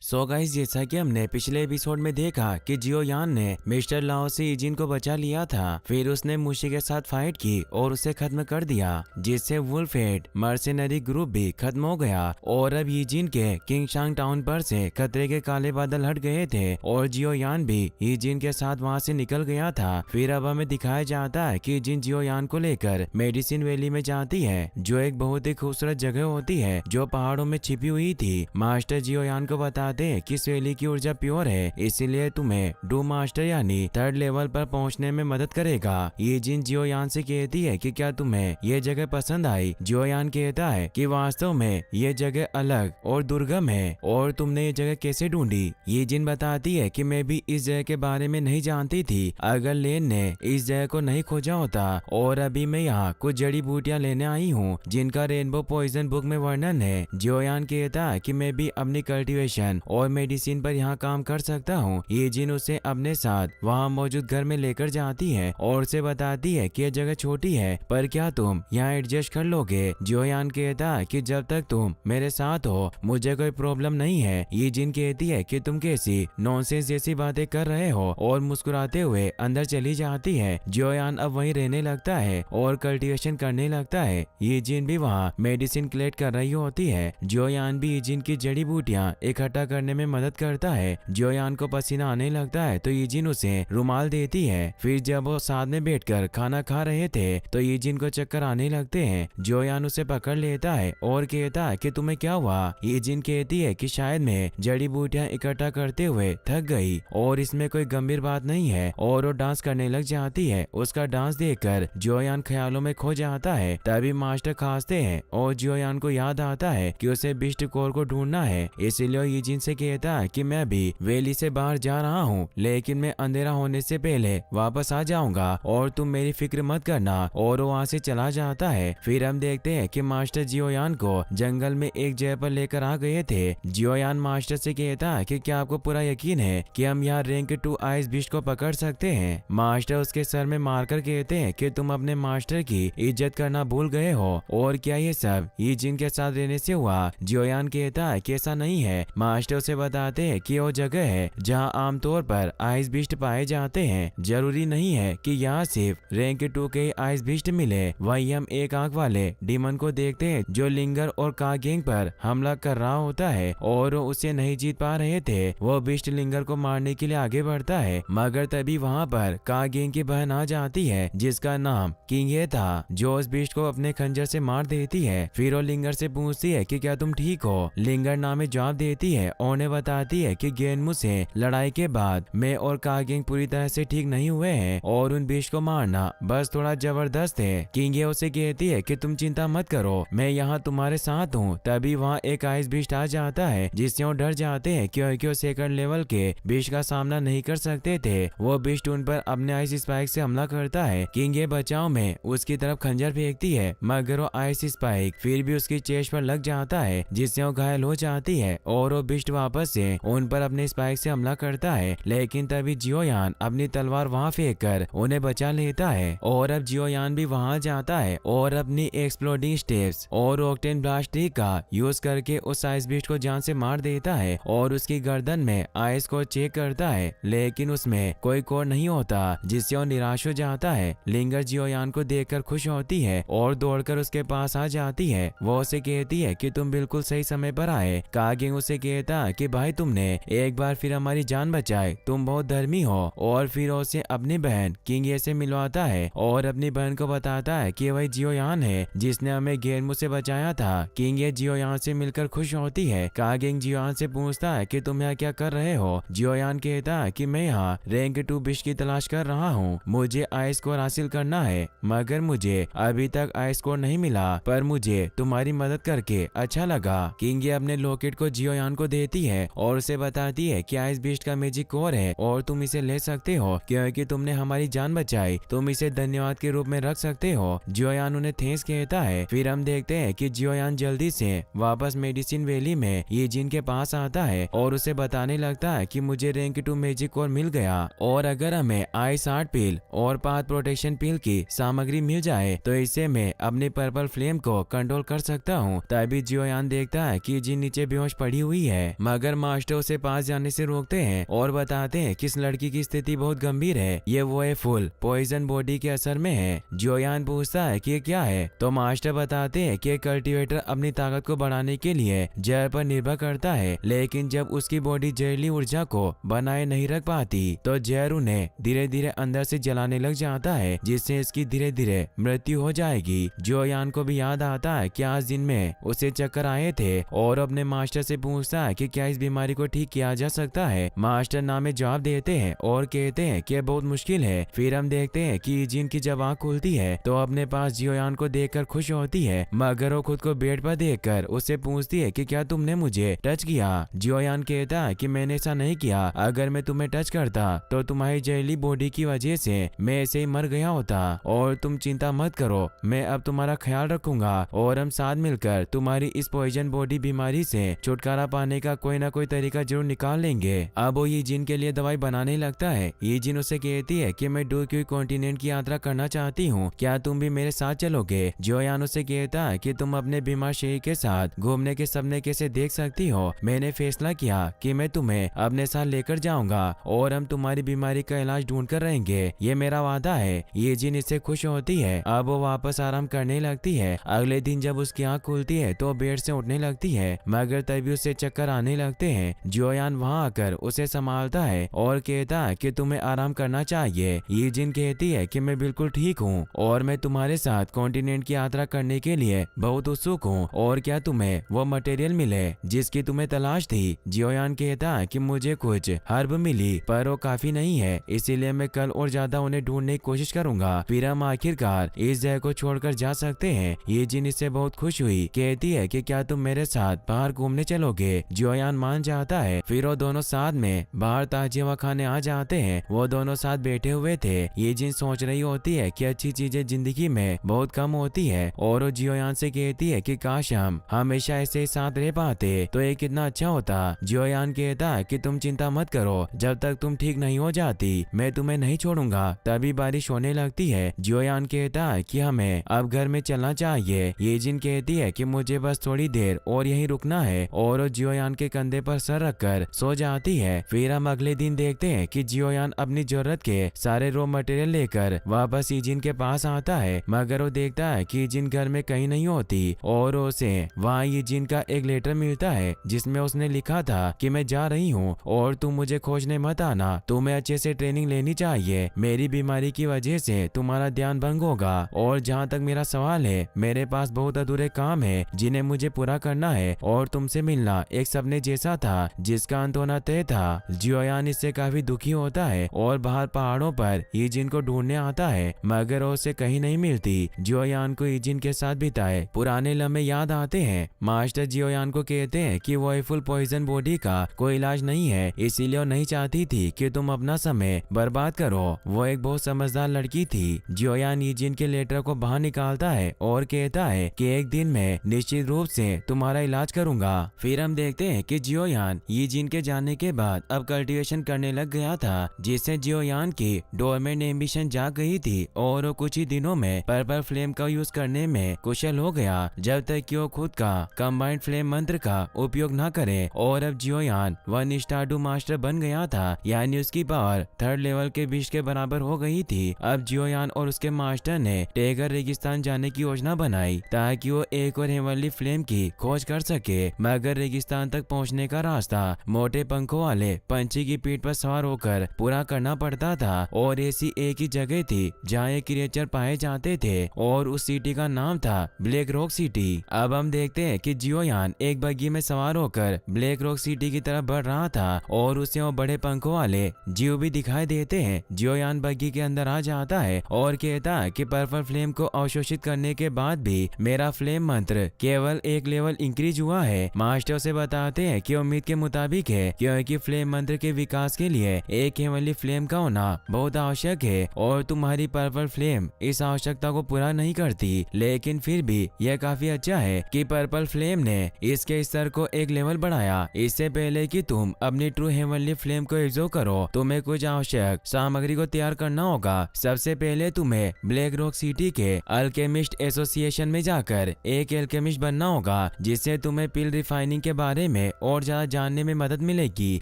So guys, जैसा कि हमने पिछले एपिसोड में देखा कि जियो यान ने मिस्टर लाओ से इजिन को बचा लिया था। फिर उसने मुशी के साथ फाइट की और उसे खत्म कर दिया, जिससे वुल्फहेड मर्सेनरी ग्रुप भी खत्म हो गया। और अब इजिन के किंगशांग टाउन पर से खतरे के काले बादल हट गए थे और जियो यान भी इजिन के साथ वहां से निकल गया था। फिर अब हमें दिखाया जाता है कि इजिन जियो यान को लेकर मेडिसिन वैली में जाती है, जो एक बहुत ही खूबसूरत जगह होती है जो पहाड़ों में छिपी हुई थी। मास्टर जियो यान को बताते कि इस वैली की ऊर्जा प्योर है, इसीलिए तुम्हें डू मास्टर यानी थर्ड लेवल पर पहुंचने में मदद करेगा। ये जिन जियो यान से कहती है कि क्या तुम्हें ये जगह पसंद आई। जियो यान कहता है कि वास्तव में ये जगह अलग और दुर्गम है और तुमने ये जगह कैसे ढूंढी। ये जिन बताती है कि मैं भी इस जगह के बारे में नहीं जानती थी। अगर लेन ने इस जगह को नहीं खोजा होता और अभी मैं यहाँ कुछ जड़ी बूटियां लेने आई हूँ जिनका रेनबो पॉइजन बुक में वर्णन है। जियो यान कहता है कि मैं भी अपनी कल्टीवेशन और मेडिसिन पर यहाँ काम कर सकता हूँ। ये जिन उसे अपने साथ वहाँ मौजूद घर में लेकर जाती है और उसे बताती है कि यह जगह छोटी है, पर क्या तुम यहाँ एडजस्ट कर लोगे। जियो यान कहता है कि जब तक तुम मेरे साथ हो मुझे कोई प्रॉब्लम नहीं है। ये जिन कहती है कि तुम कैसी नॉनसेंस जैसी बातें कर रहे हो और मुस्कुराते हुए अंदर चली जाती है। जियो यान अब वहीं रहने लगता है और कल्टीवेशन करने लगता है। ये जिन भी वहाँ मेडिसिन कलेक्ट कर रही होती है। जियो यान भी ये जिन की जड़ी बूटियाँ इकट्ठा करने में मदद करता है। जियो यान को पसीना आने लगता है तो ये जिन उसे रुमाल देती है। फिर जब वो साथ में बैठकर खाना खा रहे थे तो ये जिन को चक्कर आने लगते हैं। जियो यान उसे पकड़ लेता है और कहता है कि तुम्हें क्या हुआ। ये जिन कहती है कि शायद मैं जड़ी बूटियां इकट्ठा करते हुए थक गई और इसमें कोई गंभीर बात नहीं है, और वो डांस करने लग जाती है। उसका डांस देखकर जियो यान ख्यालों में खो जाता है। तभी मास्टर खांसते हैं और जियो यान को याद आता है कि उसे बिस्ट कोर को ढूंढना है। इसीलिए ये जिन से कहता है कि मैं भी वैली से बाहर जा रहा हूँ, लेकिन मैं अंधेरा होने से पहले वापस आ जाऊंगा और तुम मेरी फिक्र मत करना। और वो वहाँ से चला जाता है। फिर हम देखते हैं कि मास्टर जियो यान को जंगल में एक जगह पर लेकर आ गए थे। जियो यान मास्टर से कहता है कि क्या आपको पूरा यकीन है कि हम यहाँ रैंक 2 आइस बिस्ट को पकड़ सकते हैं। मास्टर उसके सर में मारकर कहते हैं कि तुम अपने मास्टर की इज्जत करना भूल गए हो और क्या ये सब ये जिन के साथ रहने से हुआ। जियो यान कहता है कि ऐसा नहीं है। मास्टर उसे बताते हैं कि वो जगह है जहां आमतौर पर आइस बिस्ट पाए जाते हैं। जरूरी नहीं है कि यहाँ सिर्फ रैंक 2 के आइस बिस्ट मिले। वही हम एक आंख वाले डीमन को देखते हैं जो लिंगर और कागेंग पर हमला कर रहा होता है और वो उसे नहीं जीत पा रहे थे। वो बिस्ट लिंगर को मारने के लिए आगे बढ़ता है, मगर तभी वहाँ पर कागेंग की बहन आ जाती है जिसका नाम किंगे था, जो उस बिस्ट को अपने खंजर से मार देती है। फिर वो लिंगर से पूछती है कि क्या तुम ठीक हो। लिंगर नामे जवाब देती है और उन्हें बताती है कि गेनमू से लड़ाई के बाद मैं और कागेंग पूरी तरह से ठीक नहीं हुए हैं और उन बिस्ट को मारना बस थोड़ा जबरदस्त है। किंगे उसे कहती है कि तुम चिंता मत करो, मैं यहाँ तुम्हारे साथ हूँ। तभी वहाँ एक आइस बिस्ट आ जाता है जिससे वो डर जाते हैं क्योंकि वो सेकंड लेवल के बिस्ट का सामना नहीं कर सकते थे। वो बिस्ट उन पर अपने आइस स्पाइक से हमला करता है। किंगे बचाव में उसकी तरफ खंजर फेंकती है, मगर वो आइस स्पाइक फिर भी उसकी चेस्ट पर लग जाता है जिससे वो घायल हो जाती है और वो बिस्ट वापस से उन पर अपने स्पाइक से हमला करता है। लेकिन तभी जियो यान अपनी तलवार वहाँ फेंक कर उन्हें बचा लेता है और अब जियो यान भी वहाँ जाता है और अपनी एक्सप्लोडिंग स्टेप्स और ऑक्टेन ब्लास्ट का यूज करके उस आइस बिस्ट को जान से मार देता है और उसकी गर्दन में आइस को चेक करता है, लेकिन उसमें कोई कोर नहीं होता जिससे वो निराश हो जाता है। लिंगर जियो यान को देखकर खुश होती है और दौड़कर उसके पास आ जाती है। वो उसे कहती है कि तुम बिल्कुल सही समय पर आए। कागेंग उसे कहता है कि भाई तुमने एक बार फिर हमारी जान बचाई, तुम बहुत धर्मी हो। और फिर उसे अपनी बहन किंगे से मिलवाता है और अपनी बहन को बताता है कि वही जियो यान है जिसने हमें गेनमू से बचाया था। किंगे जियो यान से मिलकर खुश होती है। कागेंग जियो यान से पूछता है कि तुम यहाँ क्या कर रहे हो। जियो यान कहता है कि मैं यहाँ रैंक 2 बिस्ट की तलाश कर रहा हूँ, मुझे आइस स्कोर हासिल करना है, मगर मुझे अभी तक आइस स्कोर नहीं मिला, पर मुझे तुम्हारी मदद करके अच्छा लगा। किंगे अपने लॉकेट को जियो यान को देती है और उसे बताती है कि आइस बिस्ट का मैजिक कोर है और तुम इसे ले सकते हो क्योंकि तुमने हमारी जान बचाई, तुम इसे धन्यवाद के रूप में रख सकते हो। जियो यान उन्हें थैंक्स कहता है। फिर हम देखते हैं कि जियो यान जल्दी से वापस मेडिसिन वैली में ये जिन के पास आता है और उसे बताने लगता है कि मुझे रैंक 2 मैजिक कोर मिल गया और अगर हमें आइस आर्ट पिल और पाथ प्रोटेक्शन पिल की सामग्री मिल जाए तो इससे मैं अपनी पर्पल फ्लेम को कंट्रोल कर सकता हूँ। तभी जियो यान देखता है कि जिन नीचे बेहोश पड़ी हुई है मगर मास्टर उसे पास जाने से रोकते हैं और बताते हैं कि इस लड़की की स्थिति बहुत गंभीर है, ये वो है फुल पॉइजन बॉडी के असर में है। जियोयान पूछता है कि ये क्या है, तो मास्टर बताते हैं कि कल्टीवेटर अपनी ताकत को बढ़ाने के लिए जहर पर निर्भर करता है, लेकिन जब उसकी बॉडी जहरीली ऊर्जा को बनाए नहीं रख पाती तो जहर उन्हें धीरे धीरे अंदर से जलाने लग जाता है, जिससे इसकी धीरे धीरे मृत्यु हो जाएगी। जियोयान को भी याद आता है कि आज दिन में उसे चक्कर आए थे और अपने मास्टर से पूछता है कि क्या इस बीमारी को ठीक किया जा सकता है। मास्टर नामे जवाब देते हैं और कहते हैं कि बहुत मुश्किल है। फिर हम देखते हैं कि ईजिन की जब आँख खुलती है तो अपने पास जियोयान को देखकर खुश होती है, मगर वो खुद को बेड पर देखकर उससे पूछती है कि क्या तुमने मुझे टच किया। जियोयान कहता है कि मैंने ऐसा नहीं किया, अगर मैं तुम्हें टच करता तो तुम्हारी जहरीली बॉडी की वजह से मैं ऐसे ही मर गया होता, और तुम चिंता मत करो, मैं अब तुम्हारा ख्याल रखूंगा और हम साथ मिलकर तुम्हारी इस पॉइजन बॉडी बीमारी से छुटकारा पाने का कोई ना कोई तरीका जरूर निकाल लेंगे। अब वो ईजिन के लिए दवाई बनाने लगता है। ईजिन उसे कहती है कि मैं डूक्यू कॉन्टिनेंट की यात्रा करना चाहती हूँ, क्या तुम भी मेरे साथ चलोगे। जियोयान उसे कहता है कि तुम अपने बीमार शरीर के साथ घूमने के सपने कैसे देख सकती हो, मैंने फैसला किया कि मैं तुम्हें अपने साथ लेकर जाऊंगा और हम तुम्हारी बीमारी का इलाज ढूंढ कर रहेंगे, ये मेरा वादा है। ईजिन इससे खुश होती है। अब वो वापस आराम करने लगती है। अगले दिन जब उसकी आँख खुलती है तो बेड से उठने लगती है, मगर तभी उसे चक्कर आने लगते हैं। जियोयान वहाँ आकर उसे संभालता है और कहता है कि तुम्हें आराम करना चाहिए। ईजिन कहती है कि मैं बिल्कुल ठीक हूँ और मैं तुम्हारे साथ कॉन्टिनेंट की यात्रा करने के लिए बहुत उत्सुक हूँ, और क्या तुम्हें वो मटेरियल मिले जिसकी तुम्हें तलाश थी। जियोयान कहता है कि मुझे कुछ हर्ब मिली पर वो काफी नहीं है, इसीलिए मैं कल और ज्यादा उन्हें ढूंढने की कोशिश करूंगा, फिर हम आखिरकार इस जगह को छोड़कर जा सकते हैं। ईजिन इससे बहुत खुश हुई, कहती है कि क्या तुम मेरे साथ बाहर घूमने चलोगे। जियोयान मान जाता है। फिर वो दोनों साथ में बाहर ताजी हवा खाने आ जाते हैं। वो दोनों साथ बैठे हुए थे। ईजिन सोच रही होती है कि अच्छी चीजें जिंदगी में बहुत कम होती है, और वो जियोयान से कहती है कि काश हम हमेशा ऐसे ही साथ रह पाते तो ये कितना अच्छा होता। जियोयान कहता है कि तुम चिंता मत करो, जब तक तुम ठीक नहीं हो जाती मैं तुम्हें नहीं छोड़ूंगा। तभी बारिश होने लगती है। जियोयान कहता है कि हमें अब घर में चलना चाहिए। ईजिन कहती है कि मुझे बस थोड़ी देर और यहीं रुकना है, और वो जियोयान के कंधे पर सर रखकर सो जाती है। फिर हम अगले दिन देखते हैं कि जियोयान अपनी जरूरत के सारे रॉ मटेरियल लेकर वापस ईजिन के पास आता है, मगर वो देखता है कि ईजिन घर में कहीं नहीं होती, और उसे वहाँ ईजिन का एक लेटर मिलता है जिसमें उसने लिखा था कि मैं जा रही हूँ और तुम मुझे खोजने मत आना, तुम्हें अच्छे से ट्रेनिंग लेनी चाहिए, मेरी बीमारी की वजह से तुम्हारा ध्यान भंग होगा, और जहाँ तक मेरा सवाल है मेरे पास बहुत अधूरे काम है जिन्हें मुझे पूरा करना है, और तुमसे मिलना एक सपने जैसा था जिसका अंत होना तय था। जियोयान इससे काफी दुखी होता है और बाहर पहाड़ों पर ईजिन को ढूंढने आता है, मगर वो उसे कहीं नहीं मिलती। जियोयान को ईजिन के साथ बिताए पुराने लम्हे याद आते हैं। मास्टर जियोयान को कहते हैं कि वो फुल पॉइजन बॉडी का कोई इलाज नहीं है, इसीलिए वो नहीं चाहती थी कि तुम अपना समय बर्बाद करो। वो एक बहुत समझदार लड़की थी। जियोयान ईजिन के लेटर को बाहर निकालता है और कहता है कि एक दिन मैं निश्चित रूप से तुम्हारा इलाज करूंगा। फिर हम देखते हैं कि जियोयान ईजिन के जाने के बाद अब कल्टीवेशन करने लग गया था, जिससे जियोयान की डोरमेंट एम्बिशन जाग गई थी, और वो कुछ ही दिनों में पर्पल फ्लेम का यूज करने में कुशल हो गया, जब तक कि वो खुद का कंबाइंड फ्लेम मंत्र का उपयोग न करे। और अब जियोयान 1 स्टारडू मास्टर बन गया था, यानी उसकी पावर 3rd लेवल के विष के बराबर हो गई थी। अब जियोयान और उसके मास्टर ने टेगर रेगिस्तान जाने की योजना बनाई ताकि वो एक और हेवनली फ्लेम की खोज कर सके, मगर रेगिस्तान तक पहुंचने का रास्ता मोटे पंखों वाले पंछी की पीठ पर सवार होकर पूरा करना पड़ता था, और ऐसी एक ही जगह थी जहाँ ये क्रिएचर पाए जाते थे, और उस सिटी का नाम था ब्लैक रॉक सिटी। अब हम देखते हैं कि जियोयान एक बग्गी में सवार होकर ब्लैक रॉक सिटी की तरफ बढ़ रहा था, और उसे वो बड़े पंखों वाले जीव भी दिखाई देते हैं। जियोयान बग्गी के अंदर आ जाता है और कहता है कि पर्पल फ्लेम को अवशोषित करने के बाद भी मेरा फ्लेम मंत्र केवल एक लेवल इंक्रीज हुआ है। मास्टर से बताते हैं कि उम्मीद के मुताबिक है, क्योंकि फ्लेम मंत्र के विकास के लिए एक हेवनली फ्लेम का होना बहुत आवश्यक है, और तुम्हारी पर्पल फ्लेम इस आवश्यकता को पूरा नहीं करती, लेकिन फिर भी यह काफी अच्छा है कि पर्पल फ्लेम ने इसके स्तर को एक लेवल बढ़ाया। इससे पहले कि तुम अपनी ट्रू हेवनली फ्लेम को एब्जॉर्ब करो, तुम्हें कुछ आवश्यक सामग्री को तैयार करना होगा। सबसे पहले तुम्हें ब्लैक रॉक सिटी के अल्केमिस्ट एसोसिएशन में जाकर एक एल्केमिस्ट बनना होगा, जिससे तुम्हें पिल रिफाइनिंग के बारे में और ज्यादा जानने में मदद मिलेगी।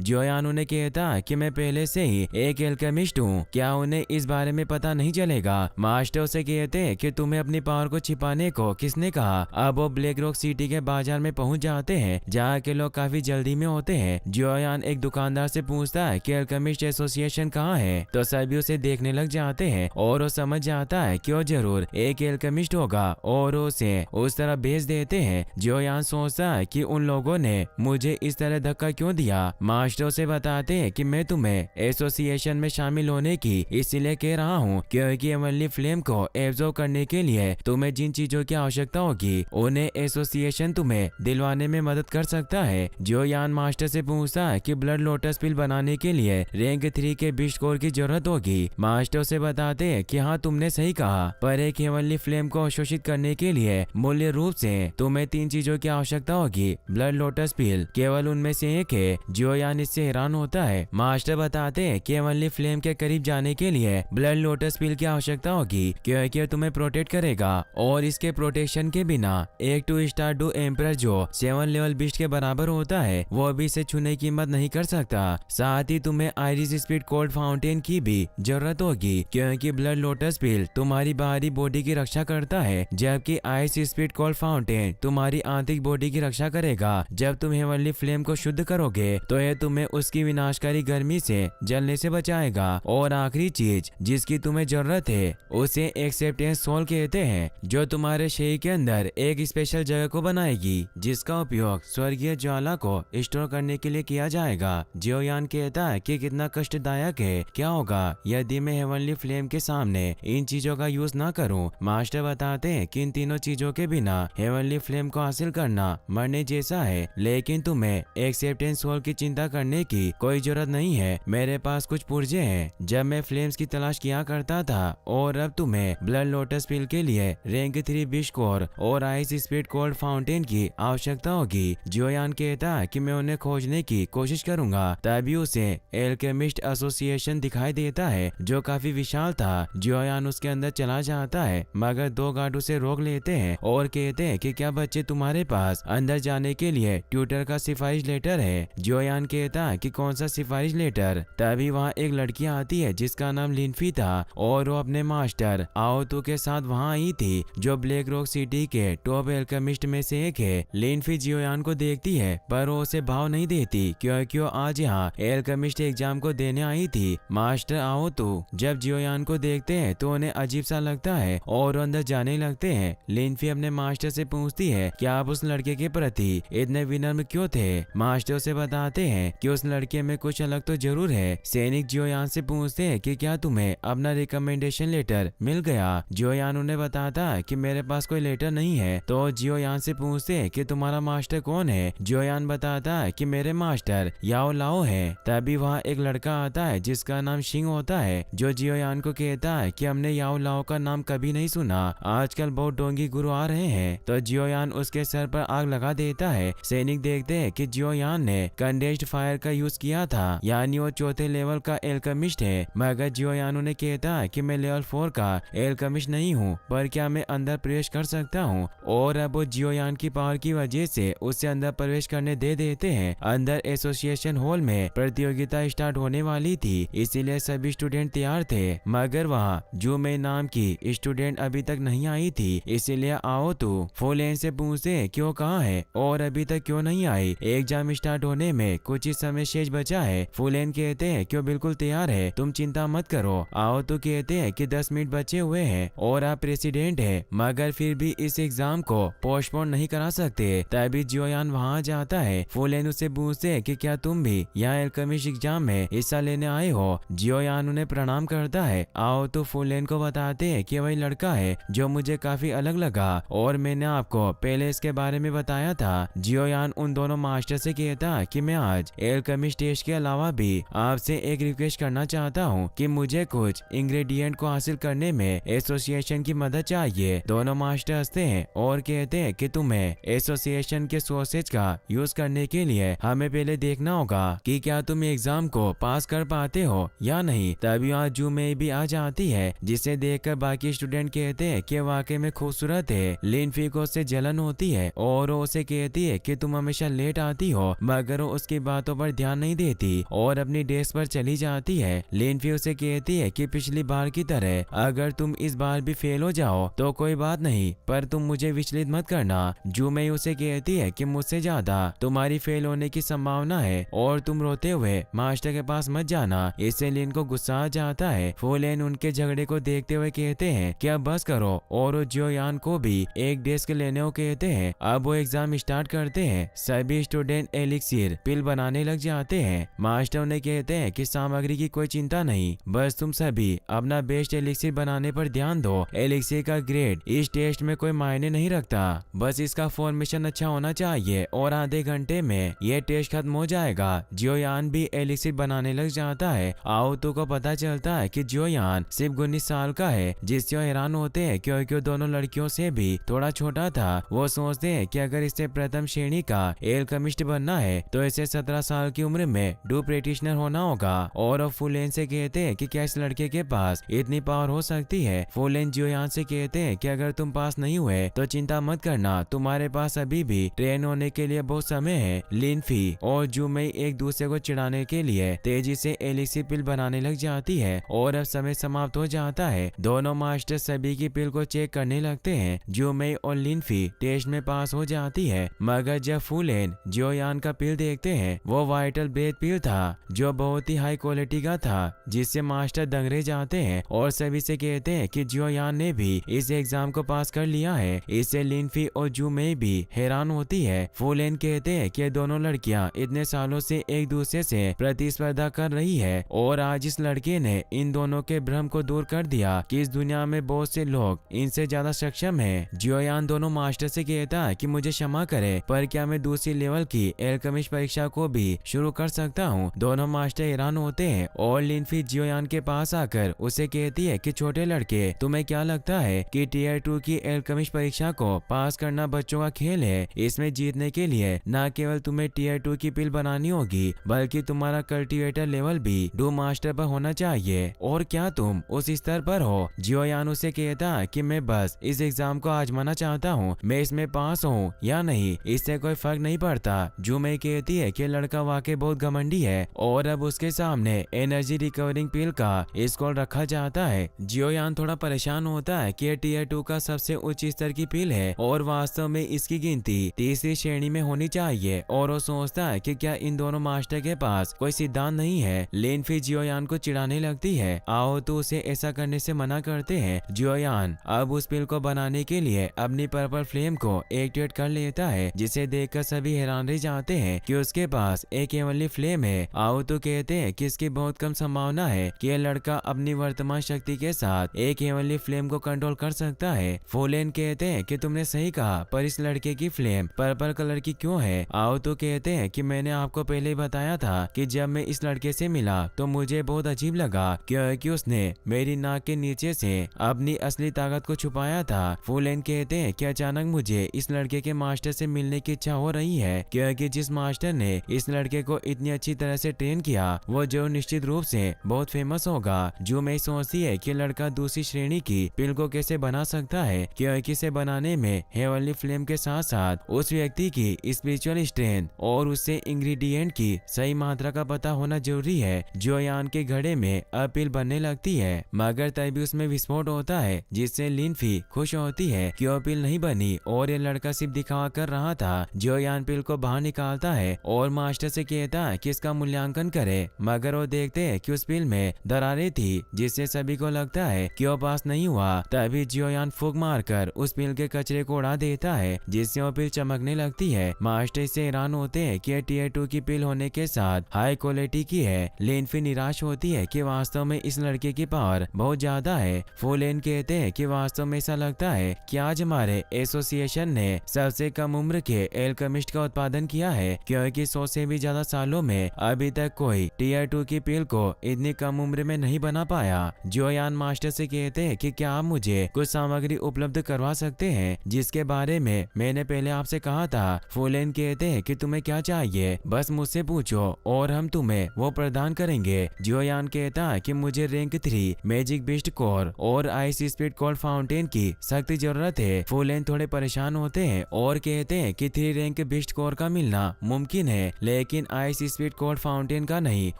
जियोयान उन्हें कहता कि मैं पहले से ही एक एल्केमिस्ट हूँ, क्या उन्हें इस बारे में पता नहीं चलेगा। मास्टर उसे कहते कि तुम्हें अपनी पावर को छिपाने को किसने कहा। अब वो ब्लैक रॉक सिटी के बाजार में पहुंच जाते हैं जहाँ के लोग काफी जल्दी में होते हैं। जियोयान एक दुकानदार से पूछता है कि एल्केमिस्ट एसोसिएशन कहाँ है, तो सभी उसे देखने लग जाते हैं और वो समझ जाता है कि वो जरूर एक एल्केमिस्ट होगा और उसे उस तरह भेज देते हैं। जियोयान सोचता है कि उन लोगों ने मुझे इस तरह धक्का क्यों दिया। मास्टर उसे बताते हैं कि मैं तुम्हें एसोसिएशन में शामिल होने की इसलिए कह रहा हूँ क्योंकि एवनली फ्लेम को एब्जॉर्ब करने के लिए तुम्हें जिन चीजों की आवश्यकता होगी उन्हें एसोसिएशन तुम्हें दिलवाने में मदद कर सकता है। जियोयान मास्टर से पूछता है कि ब्लड लोटस पिल बनाने के लिए रैंक 3 के बिस्ट कोर की जरूरत होगी। मास्टर उसे बताते हैं कि हाँ तुमने सही कहा, पर एक हेवनली फ्लेम को अवशोषित करने के लिए मूल्य रूप से तुम्हें 3 चीजों की आवश्यकता होगी। ब्लड लोटस पिल केवल उनमें से एक है। जियोयान इससे हैरान होता है। मास्टर बताते हैं कि हेवनली फ्लेम के करीब जाने के लिए ब्लड लोटस पिल की आवश्यकता होगी क्योंकि तुम्हें प्रोटेक्ट करेगा और इसके प्रोटेक्शन के बिना एक 2 स्टार डू एम्परर जो 7 लेवल बिस्ट के बराबर होता है वो भी इसे छूने की हिम्मत नहीं कर सकता। साथ ही तुम्हें आयरिस स्पीड कोल्ड फाउंटेन की भी जरूरत होगी क्योंकि ब्लड लोटस पिल तुम्हारी बाहरी बॉडी की रक्षा करता है जबकि आइस स्पीड कोल्ड फाउंटेन तुम्हारी आंतरिक बॉडी की रक्षा करेगा। जब तुम हेवनली फ्लेम को शुद्ध करोगे तो यह तुम्हें उसकी विनाशकारी गर्मी से जलने से बचाएगा। और आखिरी चीज जिसकी तुम्हें जरूरत है उसे एक्सेप्टेंस सोल कहते हैं जो तुम्हारे शरीर के अंदर एक स्पेशल जगह को बनाएगी जिसका उपयोग स्वर्गीय ज्वाला को स्टोर करने के लिए किया जाएगा। जियोयान कहता है कि कितना कष्टदायक है, क्या होगा यदि मैं हेवनली फ्लेम के सामने इन चीजों का यूज ना करूं। मास्टर बताते हैं कि इन तीनों चीजों के बिना हेवनली फ्लेम को हासिल करना मरने जैसा है, लेकिन तुम्हें एक्सेप्टेंस सोल की चिंता करने की कोई जरूरत नहीं है। मेरे पास कुछ पुर्जे हैं जब मैं फ्लेम्स की तलाश किया करता था और अब तुम्हें ब्लड लोटस पिल के लिए रैंक 3 बिस्ट कोर और आइस स्पीड कोल्ड फाउंटेन की आवश्यकता होगी। जियोयान कहता है कि मैं उन्हें खोजने की कोशिश करूंगा। तभी उसे एल्केमिस्ट एसोसिएशन दिखाई देता है जो काफी विशाल था। जियोयान उसके अंदर चला जाता है मगर 2 गार्ड उसे रोक लेते हैं और कहते हैं कि क्या बच्चे तुम्हारे पास अंदर जाने के लिए ट्यूटर का सिफारिश लेटर है। जियोयान कहता है कि कौन सा सिफारिश लेटर। तभी वहाँ एक लड़की आती है जिसका नाम लिनफी था और वो अपने मास्टर आओतू के साथ वहाँ आई थी जो ब्लैक रॉक सिटी के टॉप एल्केमिस्ट में से एक है। लिनफी जियोयान को देखती है पर वो उसे भाव नहीं देती क्योंकि वो आज यहाँ एल्केमिस्ट एग्जाम को देने आई थी। मास्टर आओतू जब जियोयान को देखते हैं तो उन्हें अजीब सा लगता है और अंदर जाने लगते हैं। लिनफी अपने मास्टर से पूछती है कि आप उस लड़के के प्रति इतने विनम्र क्यों थे। मास्टर उसे बताते हैं कि उस लड़के में कुछ अलग तो जरूर है। सैनिक जियोयान से पूछते हैं कि क्या तुम्हें अपना रिकमेंडेशन लेटर मिल गया। जियोयान उन्हें बताता है कि मेरे पास कोई लेटर नहीं है। तो जियोयान से पूछते हैं कि तुम्हारा मास्टर कौन है। जियोयान बताता है कि मेरे मास्टर याओ लाओ है। तभी वहाँ एक लड़का आता है जिसका नाम शिंग होता है जो जियोयान को कहता है कि हमने याओ लाओ का नाम कभी नहीं सुना, आजकल बहुत डोंगी गुरु आ रहे हैं। तो जियोयान उसके सर पर आग लगा देता है। सैनिक देखते हैं कि जियोयान ने कंडेंस्ड फायर का यूज किया था यानी वो 4थे लेवल का एल्केमिस्ट है। मगर जियोयान उन्हें कहता है कि मैं लेवल 4 का एल्केमिस्ट नहीं हूँ, पर क्या मैं अंदर प्रवेश कर सकता हूँ। और अब वो जियोयान की पावर की वजह से उसे अंदर प्रवेश करने दे देते हैं। अंदर एसोसिएशन हॉल में प्रतियोगिता स्टार्ट होने वाली थी इसीलिए सभी स्टूडेंट तैयार थे मगर वहाँ जू मई नाम की स्टूडेंट अभी तक नहीं आई थी। इसीलिए आओ तो फुलेन से पूछते क्यों कहाँ है और अभी तक क्यों नहीं आई। एग्जाम स्टार्ट होने में कुछ ही समय शेष बचा है। फुलेन कहते हैं क्यों बिल्कुल तैयार है, तुम चिंता मत करो। आओ तो कहते हैं कि 10 मिनट बचे हुए हैं और आप प्रेसिडेंट है मगर फिर भी इस एग्जाम को पोस्टपोन नहीं करा सकते। तभी जियोयान वहाँ जाता है। फुलेन उससे पूछते हैं कि क्या तुम भी यहाँ एल्केमिस्ट एग्जाम में हिस्सा लेने आए हो। जियोयान उन्हें प्रणाम करता है। आओ तो फुलेन को बताते हैं कि वही लड़का है जो मुझे काफी अलग लगा और मैंने आपको पहले इसके बारे में बताया था। जियोयान उन दोनों मास्टर से कहता कि मैं आज एल्केमिस्ट टेस्ट के अलावा भी आपसे एक रिक्वेस्ट करना चाहता हूँ कि मुझे कुछ इंग्रेडिएंट को हासिल करने में एसोसिएशन की मदद चाहिए। दोनों मास्टर हंसते हैं और कहते हैं कि तुम्हें एसोसिएशन के सोर्सेज का यूज करने के लिए हमें पहले देखना होगा कि क्या तुम एग्जाम को पास कर पाते हो या नहीं। तभी आज जू में भी आ जाती है जिसे देखकर बाकी स्टूडेंट कहते हैं कि वाकई में खूबसूरत है। लिनफी को उससे जलन होती है और वो उसे कहती है कि तुम हमें हमेशा लेट आती हो, मगर वो उसकी बातों पर ध्यान नहीं देती और अपनी डेस्क पर चली जाती है। लिनफी उसे कहती है कि पिछली बार की तरह अगर तुम इस बार भी फेल हो जाओ तो कोई बात नहीं, पर तुम मुझे विचलित मत करना। जूमई उसे कहती है कि मुझसे ज्यादा तुम्हारी फेल होने की संभावना है और तुम रोते हुए मास्टर के पास मत जाना। इससे लिन को गुस्सा आ जाता है। फूलेन उनके झगड़े को देखते हुए कहते हैं कि अब बस करो और जियोयान को भी एक डेस्क लेने को कहते हैं। अब वो एग्जाम स्टार्ट करते हैं। सभी स्टूडेंट एलिक्सिर पिल बनाने लग जाते हैं। मास्टर उन्हें कहते हैं कि सामग्री की कोई चिंता नहीं, बस तुम सभी अपना बेस्ट एलिक्सिर बनाने पर ध्यान दो। एलिक्सिर का ग्रेड इस टेस्ट में कोई मायने नहीं रखता, बस इसका फॉर्मेशन अच्छा होना चाहिए और आधे घंटे में ये टेस्ट खत्म हो जाएगा। जियोयान भी एलिक्सिर बनाने लग जाता है। आओतू को पता चलता है कि जियोयान सिर्फ 19 साल का है, जिससे वो हैरान होते हैं क्योंकि वो दोनों लड़कियों से भी थोड़ा छोटा था। वो सोचते हैं कि अगर इसे प्रथम श्रेणी का एल्केमिस्ट बनना है तो इसे 17 साल की उम्र में डू प्रैक्टिशनर होना होगा। और वो फुलेन से कहते हैं कि क्या इस लड़के के पास इतनी पावर हो सकती है। फुलेन जियोयान से कहते हैं कि अगर तुम पास नहीं हुए तो चिंता मत करना, तुम्हारे पास अभी भी ट्रेन होने के लिए बहुत समय है। लिनफी और जूमई एक दूसरे को चिढ़ाने के लिए तेजी से एलिक्सिर पिल बनाने लग जाती है और अब समय समाप्त हो जाता है। दोनों मास्टर सभी की पिल को चेक करने लगते हैं। जूमई और लिनफी टेस्ट में पास हो जाती है, मगर जब फुलेन जियोयान का पिल देखते हैं वो वाइटल ब्रेथ पिल था जो बहुत ही हाई क्वालिटी का था, जिससे मास्टर दंग रह जाते हैं और सभी से कहते हैं कि जियोयान ने भी इस एग्जाम को पास कर लिया है। इससे लिनफी और जूमई भी हैरान होती है। फुलेन कहते हैं कि दोनों लड़कियां इतने सालों से एक दूसरे से प्रतिस्पर्धा कर रही है और आज इस लड़के ने इन दोनों के भ्रम को दूर कर दिया कि इस दुनिया में बहुत से लोग इनसे ज्यादा सक्षम हैं। जियोयान दोनों मास्टर से कहता है कि मुझे क्षमा करे, पर क्या मैं दूसरी लेवल की एल्केमिस्ट परीक्षा को भी शुरू कर सकता हूँ। दोनों मास्टर हैरान होते हैं और लिनफी जियोयान के पास आकर उसे कहती है कि छोटे लड़के, तुम्हें क्या लगता है कि टियर 2 की एल्केमिस्ट परीक्षा को पास करना बच्चों का खेल है? इसमें जीतने के लिए न केवल तुम्हें टियर 2 की पिल बनानी होगी, बल्कि तुम्हारा कल्टीवेटर लेवल भी डू मास्टर पर होना चाहिए। और क्या तुम उस स्तर पर हो? जियोयान उसे कहता है कि मैं बस इस एग्जाम को आजमाना चाहता हूँ, मैं इसमें पास हूँ या नहीं इससे कोई फर्क नहीं पड़ता। जूमई कहती है कि लड़का वाकई बहुत घमंडी है और अब उसके सामने एनर्जी रिकवरिंग पिल का स्कोर रखा जाता है। जियोयान थोड़ा परेशान होता है कि टियर 2 का सबसे उच्च स्तर की पिल है और वास्तव में इसकी गिनती तीसरी श्रेणी में होनी चाहिए, और वो सोचता है कि क्या इन दोनों मास्टर के पास कोई सिद्धांत नहीं है। लिनफी जियोयान को चिढ़ाने लगती है। आओ तो उसे ऐसा करने से मना करते हैं। जियोयान अब उस पिल को बनाने के लिए अपनी पर्पल फ्लेम को एक्टिवेट कर लेता है, जिसे देखकर सभी हैरान रह जाते हैं कि उसके पास एक हेवनली फ्लेम है। आओ तो कहते हैं कि इसकी बहुत कम संभावना है कि यह लड़का अपनी वर्तमान शक्ति के साथ एक हेवनली फ्लेम को कंट्रोल कर सकता है। फुलेन कहते हैं कि तुमने सही कहा, पर इस लड़के की फ्लेम पर्पल कलर की क्यों है? आओ तो कहते हैं कि मैंने आपको पहले ही बताया था कि जब मैं इस लड़के से मिला तो मुझे बहुत अजीब लगा क्योंकि उसने मेरी नाक के नीचे से अपनी असली ताकत को छुपाया था। फुलेन कहते हैं कि अचानक मुझे इस लड़के के मास्टर से मिलने की इच्छा हो रही है, क्योंकि जिस मास्टर ने इस लड़के को इतनी अच्छी तरह से ट्रेन किया वो जो निश्चित रूप से बहुत फेमस होगा। जो मैं सोचती है कि लड़का दूसरी श्रेणी की पिल को कैसे बना सकता है, क्योंकि इसे बनाने में हेवनली फ्लेम के साथ साथ उस व्यक्ति की स्पिरिचुअल स्ट्रेंथ और उससे इंग्रेडिएंट की सही मात्रा का पता होना जरूरी है। जियोयान के घड़े में अब पिल बनने लगती है, मगर तभी उसमें विस्फोट होता है, जिससे लिनफी खुश होती है कि वो पिल नहीं बनी और ये लड़का सिर्फ दिखावा कर रहा था। जियोयान पिल को बाहर निकालता है और मास्टर से कहता है कि इसका मूल्यांकन करे, मगर वो देखते हैं कि उस पिल में दरारें थी, जिससे सभी को लगता है कि वो पास नहीं हुआ। तभी जियोयान फूंक मारकर उस पिल के कचरे को उड़ा देता है, जिससे वो पिल चमकने लगती है। मास्टर इससे हैरान होते हैं कि टियर 2 की पिल होने के साथ हाई क्वालिटी की है। लिनफी निराश होती है कि वास्तव में इस लड़के की पावर बहुत ज्यादा है। फुलेन कहते हैं कि वास्तव में ऐसा लगता है कि आज हमारे एसोसिएशन ने सबसे कम उम्र के एल्केमिस्ट का उत्पादन किया है, क्योंकि 100 से भी ज्यादा सालों में अभी तक कोई टियर 2 की पिल को इतनी कम उम्र में नहीं बना पाया। जियोयान मास्टर से कहते हैं कि क्या आप मुझे कुछ सामग्री उपलब्ध करवा सकते हैं जिसके बारे में मैंने पहले आपसे कहा था। फुलेन कहते हैं कि तुम्हें क्या चाहिए, बस मुझसे पूछो और हम तुम्हें वो प्रदान करेंगे। जियोयान कहता है कि मुझे रैंक 3 मैजिक बिस्ट कोर और आइस स्पीड कोल्ड फाउंटेन की सख्त जरूरत है। फुलेन थोड़े परेशान होते हैं और कहते हैं कि 3 रैंक बेस्ट कोर का मिलना मुमकिन है, लेकिन आइस स्पीड कोल्ड फाउंटेन का नहीं।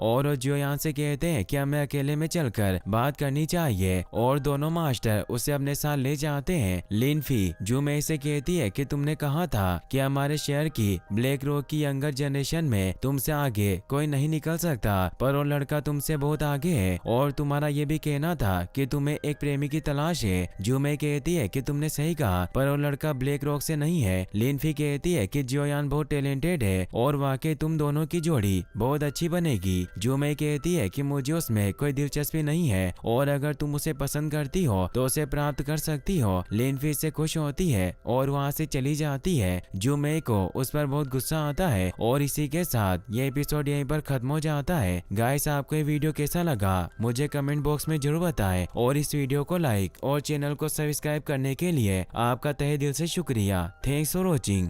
और वो जियोयान से कहते हैं कि हमें अकेले में चलकर बात करनी चाहिए, और दोनों मास्टर उसे अपने साथ ले जाते हैं। लिनफी जो मैं से कहती है कि तुमने कहा था कि हमारे शहर की ब्लैक रॉक की यंगर जनरेशन में तुमसे आगे कोई नहीं निकल सकता, पर वो लड़का तुमसे बहुत आगे है, और तुम्हारा ये भी कहना था कि तुम्हें एक प्रेमी की तलाश है। जो मैं कहती है कि तुमने सही कहा, पर वो लड़का ब्लैक रॉक से नहीं है। लिनफी कहती है कि जियोयान बहुत टैलेंटेड है और वाकई तुम दोनों की जोड़ी बहुत अच्छी बनेगी। जो मैं कहती है कि मुझे उसमें कोई दिलचस्पी नहीं है, और अगर तुम उसे पसंद करती हो तो उसे प्राप्त कर सकती हो। लिनफी से खुश होती है और वहाँ से चली जाती है। जो मैं को उस पर बहुत गुस्सा आता है, और इसी के साथ ये एपिसोड यहीं पर खत्म हो जाता है। गाइस, आपको ये वीडियो कैसा लगा मुझे कमेंट बॉक्स में जरूर बताएं, और इस वीडियो को लाइक और चैनल को सब्सक्राइब करने के लिए आपका तहे दिल से शुक्रिया। Thanks for watching.